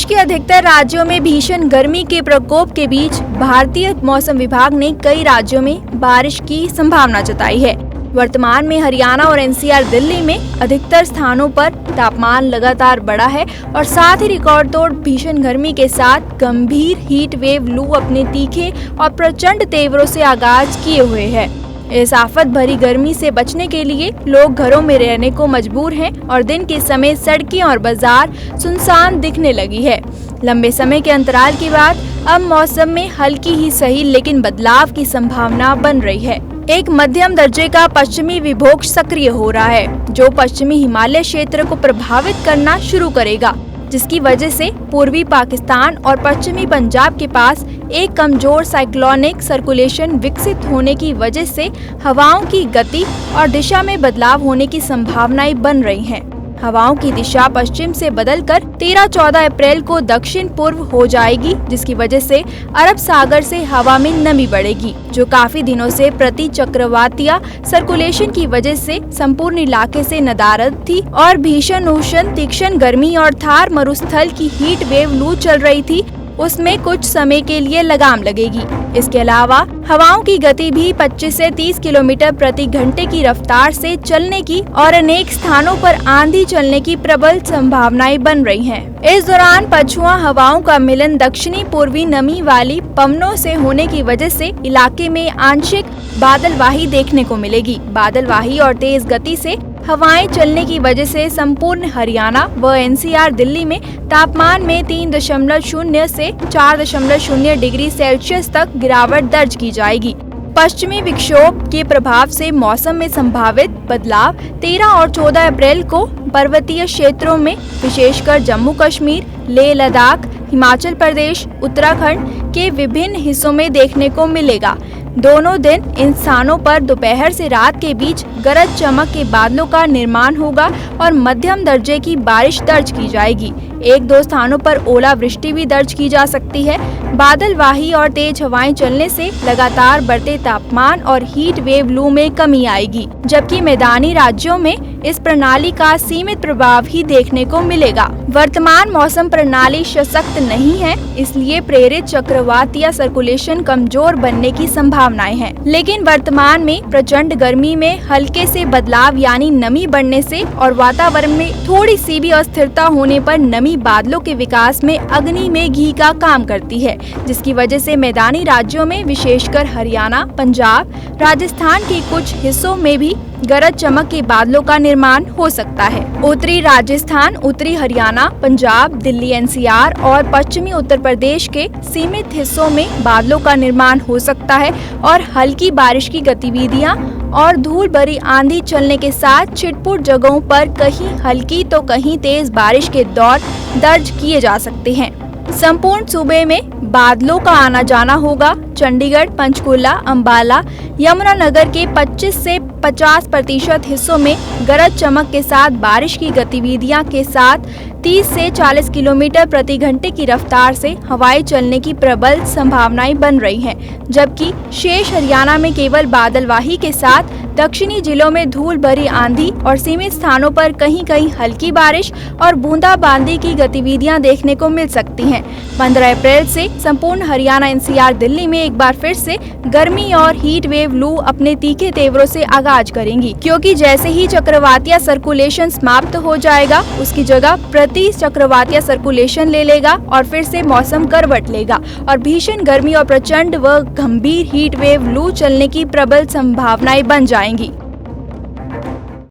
देश के अधिकतर राज्यों में भीषण गर्मी के प्रकोप के बीच भारतीय मौसम विभाग ने कई राज्यों में बारिश की संभावना जताई है। वर्तमान में हरियाणा और एनसीआर दिल्ली में अधिकतर स्थानों पर तापमान लगातार बढ़ा है और साथ ही रिकॉर्ड तोड़ भीषण गर्मी के साथ गंभीर हीट वेव लू अपने तीखे और प्रचंड तेवरों से आगाज किए हुए है। इस आफत भरी गर्मी से बचने के लिए लोग घरों में रहने को मजबूर हैं और दिन के समय सड़कें और बाजार सुनसान दिखने लगी है। लंबे समय के अंतराल के बाद अब मौसम में हल्की ही सही लेकिन बदलाव की संभावना बन रही है। एक मध्यम दर्जे का पश्चिमी विक्षोभ सक्रिय हो रहा है जो पश्चिमी हिमालय क्षेत्र को प्रभावित करना शुरू करेगा, जिसकी वजह से पूर्वी पाकिस्तान और पश्चिमी पंजाब के पास एक कमजोर साइक्लोनिक सर्कुलेशन विकसित होने की वजह से हवाओं की गति और दिशा में बदलाव होने की संभावनाएं बन रही हैं। हवाओं की दिशा पश्चिम से बदलकर 13-14 अप्रैल को दक्षिण पूर्व हो जाएगी, जिसकी वजह से अरब सागर से हवा में नमी बढ़ेगी, जो काफी दिनों से प्रति चक्रवातीय सर्कुलेशन की वजह से संपूर्ण इलाके से नदारद थी और भीषण उष्ण तीक्ष्ण गर्मी और थार मरुस्थल की हीट वेव लू चल रही थी, उसमें कुछ समय के लिए लगाम लगेगी। इसके अलावा हवाओं की गति भी 25 से 30 किलोमीटर प्रति घंटे की रफ्तार से चलने की और अनेक स्थानों पर आंधी चलने की प्रबल संभावनाएं बन रही हैं। इस दौरान पछुआ हवाओं का मिलन दक्षिणी पूर्वी नमी वाली पवनों से होने की वजह से इलाके में आंशिक बादलवाही देखने को मिलेगी। बादलवाही और तेज गति से हवाएं चलने की वजह से संपूर्ण हरियाणा व एनसीआर दिल्ली में तापमान में 3.0 से 4.0 डिग्री सेल्सियस तक गिरावट दर्ज की जाएगी। पश्चिमी विक्षोभ के प्रभाव से मौसम में संभावित बदलाव 13 और 14 अप्रैल को पर्वतीय क्षेत्रों में विशेषकर जम्मू कश्मीर, लेह लद्दाख, हिमाचल प्रदेश, उत्तराखंड के विभिन्न हिस्सों में देखने को मिलेगा। दोनों दिन इन स्थानों पर दोपहर से रात के बीच गरज चमक के बादलों का निर्माण होगा और मध्यम दर्जे की बारिश दर्ज की जाएगी। 1-2 स्थानों पर ओलावृष्टि भी दर्ज की जा सकती है। बादलवाही और तेज हवाएं चलने से लगातार बढ़ते तापमान और हीट वेव लू में कमी आएगी, जबकि मैदानी राज्यों में इस प्रणाली का सीमित प्रभाव ही देखने को मिलेगा। वर्तमान मौसम प्रणाली सशक्त नहीं है, इसलिए प्रेरित चक्रवातीय सर्कुलेशन कमजोर बनने की संभावनाएं हैं। लेकिन वर्तमान में प्रचंड गर्मी में हल्के से बदलाव यानी नमी बढ़ने से और वातावरण में थोड़ी सी भी अस्थिरता होने पर नमी बादलों के विकास में अग्नि में घी का काम करती है, जिसकी वजह से मैदानी राज्यों में विशेषकर हरियाणा, पंजाब, राजस्थान के कुछ हिस्सों में भी गरज चमक के बादलों का निर्माण हो सकता है। उत्तरी राजस्थान, उत्तरी हरियाणा, पंजाब, दिल्ली एनसीआर और पश्चिमी उत्तर प्रदेश के सीमित हिस्सों में बादलों का निर्माण हो सकता है और हल्की बारिश की गतिविधियां और धूल भरी आंधी चलने के साथ छिटपुट जगहों पर कहीं हल्की तो कहीं तेज बारिश के दौर दर्ज किए जा सकते हैं। संपूर्ण सूबे में बादलों का आना जाना होगा। चंडीगढ़, पंचकुला, अंबाला, यमुनानगर के 25 से 50% हिस्सों में गरज चमक के साथ बारिश की गतिविधियां के साथ 30 से 40 किलोमीटर प्रति घंटे की रफ्तार से हवाएं चलने की प्रबल संभावनाएं बन रही हैं, जबकि शेष हरियाणा में केवल बादलवाही के साथ दक्षिणी जिलों में धूल भरी आंधी और सीमित स्थानों पर कहीं कहीं हल्की बारिश और बूंदाबांदी की गतिविधियां देखने को मिल सकती हैं। 15 अप्रैल से संपूर्ण हरियाणा, एनसीआर, दिल्ली में एक बार फिर से गर्मी और हीट वेव लू अपने तीखे तेवरों से आगाज करेंगी, क्योंकि जैसे ही चक्रवातीय सर्कुलेशन समाप्त हो जाएगा उसकी जगह प्रति चक्रवातीय सर्कुलेशन ले लेगा और फिर से मौसम करवट लेगा और भीषण गर्मी और प्रचंड व गंभीर हीट वेव लू चलने की प्रबल संभावनाएं बन जाएंगी।